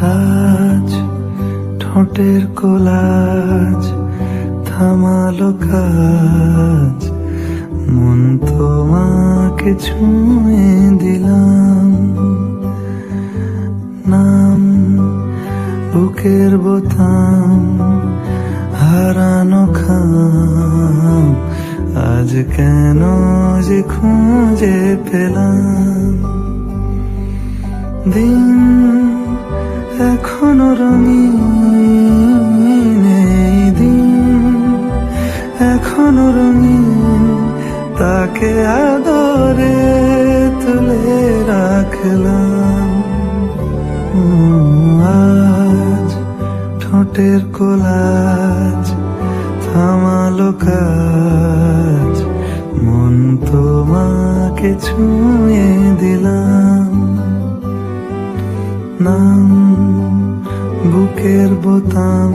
আজ ঠোঁটের কোলাজ থামালো কাজ, মন তোমাকে ছুঁয়ে দিলাম। নাম বুকের বোতাম হারানো খাম, আজ কেন যে খুঁজে পেলাম। দিন এখনো রঙিন, এই দিন এখনো রঙিন, তাকে আদরে তুলে রাখলাম। আজ ঠোঁটের কোলাজ থামালো কাজ, মন তোমাকে ছুঁয়ে দিলাম। নাম বুকের বোতাম